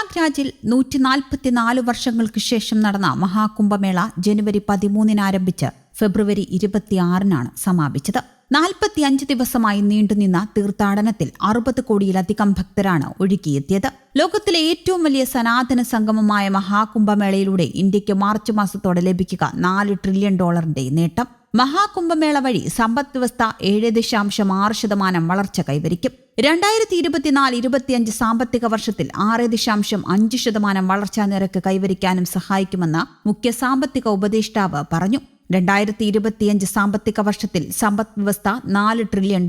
പ്രയാഗ്രാജിൽ 144 വർഷങ്ങൾക്ക് ശേഷം നടന്ന മഹാകുംഭമേള ജനുവരി 13 ആരംഭിച്ച് ഫെബ്രുവരി 26 സമാപിച്ചത്. 45 ദിവസമായി നീണ്ടുനിന്ന തീർത്ഥാടനത്തിൽ 60 കോടിയിലധികം ഭക്തരാണ് ഒഴുകിയെത്തിയത്. ലോകത്തിലെ ഏറ്റവും വലിയ സനാതന സംഗമമായ മഹാകുംഭമേളയിലൂടെ ഇന്ത്യക്ക് മാർച്ച് മാസത്തോടെ ലഭിക്കുക $4 ട്രില്യൺ നേട്ടം. മഹാകുംഭമേള വഴി സമ്പദ് വ്യവസ്ഥ 7.6% വളർച്ച കൈവരിക്കും. 2024-25 സാമ്പത്തിക വർഷത്തിൽ 6.5% വളർച്ചാ നിരക്ക് കൈവരിക്കാനും സഹായിക്കുമെന്ന് മുഖ്യ സാമ്പത്തിക ഉപദേഷ്ടാവ് പറഞ്ഞു. 2025 സാമ്പത്തിക വർഷത്തിൽ സമ്പദ് വ്യവസ്ഥ $4 ട്രില്യൺ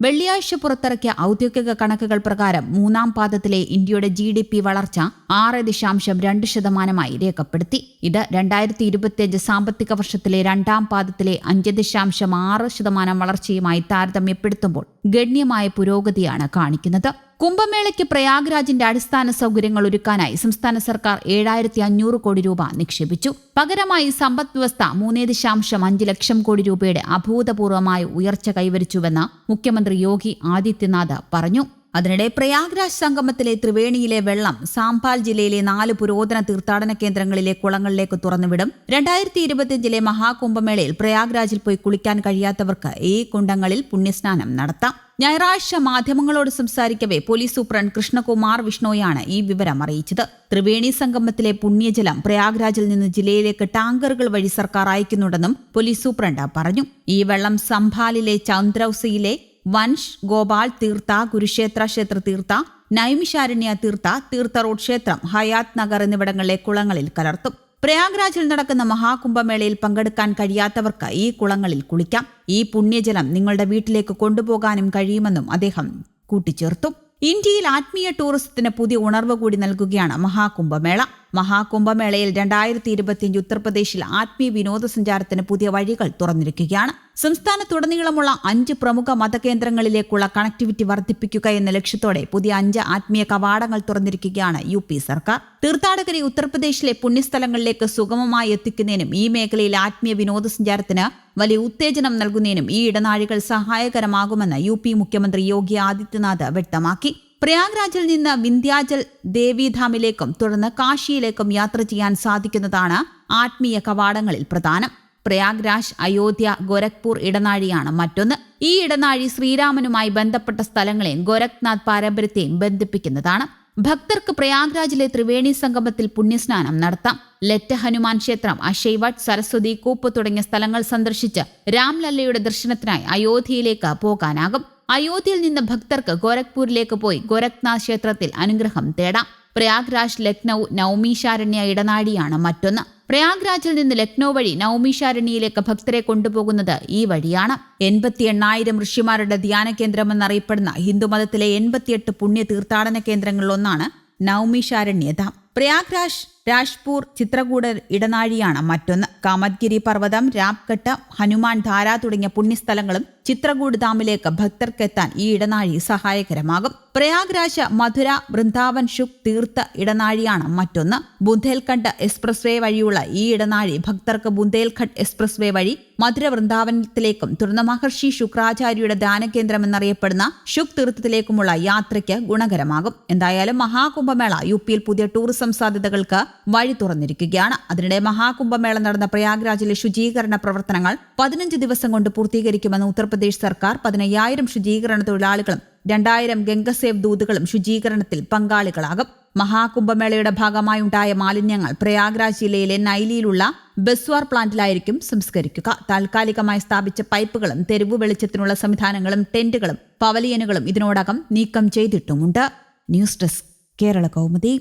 വെള്ളിയാഴ്ച പുറത്തിറക്കിയ ഔദ്യോഗിക കണക്കുകൾ പ്രകാരം മൂന്നാം പാദത്തിലെ ഇന്ത്യയുടെ GDP വളർച്ച 6.2% രേഖപ്പെടുത്തി. ഇത് 2025 സാമ്പത്തിക വർഷത്തിലെ രണ്ടാം പാദത്തിലെ 5.6% വളർച്ചയുമായി താരതമ്യപ്പെടുത്തുമ്പോൾ ഗണ്യമായ പുരോഗതിയാണ് കാണിക്കുന്നത്. കുംഭമേളയ്ക്ക് പ്രയാഗ്രാജിന്റെ അടിസ്ഥാന സൗകര്യങ്ങൾ ഒരുക്കാനായി സംസ്ഥാന സർക്കാർ 7,500 കോടി രൂപ നിക്ഷേപിച്ചു. പകരമായി സമ്പദ് വ്യവസ്ഥ 3.5 ലക്ഷം കോടി രൂപയുടെ അഭൂതപൂർവമായ ഉയർച്ച കൈവരിച്ചുവെന്ന് മുഖ്യമന്ത്രി യോഗി ആദിത്യനാഥ് പറഞ്ഞു. അതിനിടെ പ്രയാഗ്രാജ് സംഗമത്തിലെ ത്രിവേണിയിലെ വെള്ളം സാംപാൽ ജില്ലയിലെ 4 പുരാതന തീർത്ഥാടന കേന്ദ്രങ്ങളിലെ കുളങ്ങളിലേക്ക് തുറന്നുവിടും. 2025 മഹാകുംഭമേളയിൽ പ്രയാഗ്രാജിൽ പോയി കുളിക്കാൻ കഴിയാത്തവർക്ക് ഈ കുണ്ടങ്ങളിൽ പുണ്യസ്നാനം നടത്താം. ഞായറാഴ്ച മാധ്യമങ്ങളോട് സംസാരിക്കവെ പോലീസ് സൂപ്രണ്ട് കൃഷ്ണകുമാർ വിഷ്ണോയാണ് ഈ വിവരം അറിയിച്ചത്. ത്രിവേണി സംഗമത്തിലെ പുണ്യജലം പ്രയാഗ്രാജിൽ നിന്ന് ജില്ലയിലേക്ക് ടാങ്കറുകൾ വഴി സർക്കാർ അയക്കുന്നുണ്ടെന്നും പോലീസ് സൂപ്രണ്ട് പറഞ്ഞു. ഈ വെള്ളം സംഭാലിലെ ചന്ദ്രൌസിയിലെ വൻഷ്, ഗോപാൽ തീർത്ഥ, കുരുക്ഷേത്ര ക്ഷേത്ര തീർത്ഥ, നൈമിഷാരണ്യ തീർത്ഥ, തീർത്ഥ റോഡ് ക്ഷേത്രം, ഹയാത്ത് നഗർ എന്നിവിടങ്ങളിലെ കുളങ്ങളിൽ കലർത്തും. പ്രയാഗ്രാജിൽ നടക്കുന്ന മഹാകുംഭമേളയിൽ പങ്കെടുക്കാൻ കഴിയാത്തവർക്ക് ഈ കുളങ്ങളിൽ കുളിക്കാം. ഈ പുണ്യജലം നിങ്ങളുടെ വീട്ടിലേക്ക് കൊണ്ടുപോകാനും കഴിയുമെന്നും അദ്ദേഹം കൂട്ടിച്ചേർത്തു. ഇന്ത്യയിൽ ആത്മീയ ടൂറിസത്തിന് പുതിയ ഉണർവ് കൂടി നൽകുകയാണ് മഹാകുംഭമേള. മഹാകുംഭമേളയിൽ 2025 ഉത്തർപ്രദേശിൽ ആത്മീയ വിനോദസഞ്ചാരത്തിന് പുതിയ വഴികൾ തുറന്നിരിക്കുകയാണ്. സംസ്ഥാനത്തുടനീളമുള്ള 5 പ്രമുഖ മതകേന്ദ്രങ്ങളിലേക്കുള്ള കണക്ടിവിറ്റി വർദ്ധിപ്പിക്കുക എന്ന ലക്ഷ്യത്തോടെ പുതിയ 5 ആത്മീയ കവാടങ്ങൾ തുറന്നിരിക്കുകയാണ് UP സർക്കാർ. തീർത്ഥാടകരെ ഉത്തർപ്രദേശിലെ പുണ്യസ്ഥലങ്ങളിലേക്ക് സുഗമമായി എത്തിക്കുന്നതിനും ഈ മേഖലയിൽ ആത്മീയ വിനോദസഞ്ചാരത്തിന് വലിയ ഉത്തേജനം നൽകുന്നതിനും ഈ ഇടനാഴികൾ സഹായകരമാകുമെന്ന് UP മുഖ്യമന്ത്രി യോഗി ആദിത്യനാഥ് വ്യക്തമാക്കി. പ്രയാഗ്രാജിൽ നിന്ന് വിന്ധ്യാചൽ ദേവീധാമിലേക്കും തുടർന്ന് കാശിയിലേക്കും യാത്ര ചെയ്യാൻ സാധിക്കുന്നതാണ് ആത്മീയ കവാടങ്ങളിൽ പ്രധാനം. പ്രയാഗ്രാജ്, അയോധ്യ, ഗോരഖ്പൂർ ഇടനാഴിയാണ് മറ്റൊന്ന്. ഈ ഇടനാഴി ശ്രീരാമനുമായി ബന്ധപ്പെട്ട സ്ഥലങ്ങളെയും ഗോരഖ്നാഥ് പാരമ്പര്യത്തെയും ബന്ധിപ്പിക്കുന്നതാണ്. ഭക്തർക്ക് പ്രയാഗ്രാജിലെ ത്രിവേണി സംഗമത്തിൽ പുണ്യസ്നാനം നടത്താം. ലെറ്റ ഹനുമാൻ ക്ഷേത്രം, അശൈവട്ട്, സരസ്വതി കൂപ്പ് തുടങ്ങിയ സ്ഥലങ്ങൾ സന്ദർശിച്ച് രാംലല്ലയുടെ ദർശനത്തിനായി അയോധ്യയിലേക്ക് പോകാനാകും. അയോധ്യയിൽ നിന്ന് ഭക്തർക്ക് ഗോരഖ്പൂരിലേക്ക് പോയി ഗോരഖ്നാഥ് ക്ഷേത്രത്തിൽ അനുഗ്രഹം തേടാം. പ്രയാഗ്രാജ്, ലക്നൌ, നൌമിഷാരണ്യ ഇടനാഴിയാണ് മറ്റൊന്ന്. പ്രയാഗ്രാജിൽ നിന്ന് ലക്നൌ വഴി നൌമിഷാരണ്യയിലേക്ക് ഭക്തരെ കൊണ്ടുപോകുന്നത് ഈ വഴിയാണ്. 88,000 ഋഷിമാരുടെ ധ്യാന കേന്ദ്രമെന്നറിയപ്പെടുന്ന ഹിന്ദുമതത്തിലെ 88 പുണ്യ തീർത്ഥാടന കേന്ദ്രങ്ങളിലൊന്നാണ് നൌമിഷാരണ്യധാം. പ്രയാഗ്രാജ്, രാജ്പൂർ, ചിത്രകൂട് ഇടനാഴിയാണ് മറ്റൊന്ന്. കാമത്ഗിരി പർവ്വതം, രാംഘട്ട്, ഹനുമാൻ ധാര തുടങ്ങിയ പുണ്യസ്ഥലങ്ങളും ചിത്രകൂട് ധാമിലേക്ക് ഭക്തർക്കെത്താൻ ഈ ഇടനാഴി സഹായകരമാകും. പ്രയാഗ്രാജ്, മധുര, വൃന്ദാവൻ, ശുക് തീർത്ഥ ഇടനാഴിയാണ് മറ്റൊന്ന്. ബുന്ദേൽഖണ്ഡ് എക്സ്പ്രസ് വേ വഴിയുള്ള ഈ ഇടനാഴി ഭക്തർക്ക് ബുന്ദേൽഖണ്ഡ് എക്സ്പ്രസ് വേ വഴി മധുര വൃന്ദാവനത്തിലേക്കും തുടർന്ന് മഹർഷി ശുക്രാചാര്യയുടെ ധ്യാനകേന്ദ്രം എന്നറിയപ്പെടുന്ന ശുക് തീർത്ഥത്തിലേക്കുമുള്ള യാത്രയ്ക്ക് ഗുണകരമാകും. എന്തായാലും മഹാകുംഭമേള UPയിൽ പുതിയ ടൂറിസം സാധ്യതകൾക്ക് വഴി തുറന്നിരിക്കുകയാണ്. അതിനിടെ മഹാകുംഭമേള നടന്ന പ്രയാഗ്രാജിലെ ശുചീകരണ പ്രവർത്തനങ്ങൾ 15 ദിവസം കൊണ്ട് പൂർത്തീകരിക്കുമെന്ന് ഉത്തർപ്രദേശ് സർക്കാർ. 15,000 ശുചീകരണ തൊഴിലാളികളും 2,000 ഗംഗസേവ് ദൂതുകളും ശുചീകരണത്തിൽ പങ്കാളികളാകും. മഹാകുംഭമേളയുടെ ഭാഗമായുണ്ടായ മാലിന്യങ്ങൾ പ്രയാഗ്രാജ് ജില്ലയിലെ നൈലിയിലുള്ള ബസ്വാർ പ്ലാന്റിലായിരിക്കും സംസ്കരിക്കുക. താൽക്കാലികമായി സ്ഥാപിച്ച പൈപ്പുകളും തെരുവു വെളിച്ചത്തിനുള്ള സംവിധാനങ്ങളും ടെന്റുകളും പവലിയനുകളും ഇതിനോടകം നീക്കം ചെയ്തിട്ടുമുണ്ട്. News desk, Kerala Kaumudi.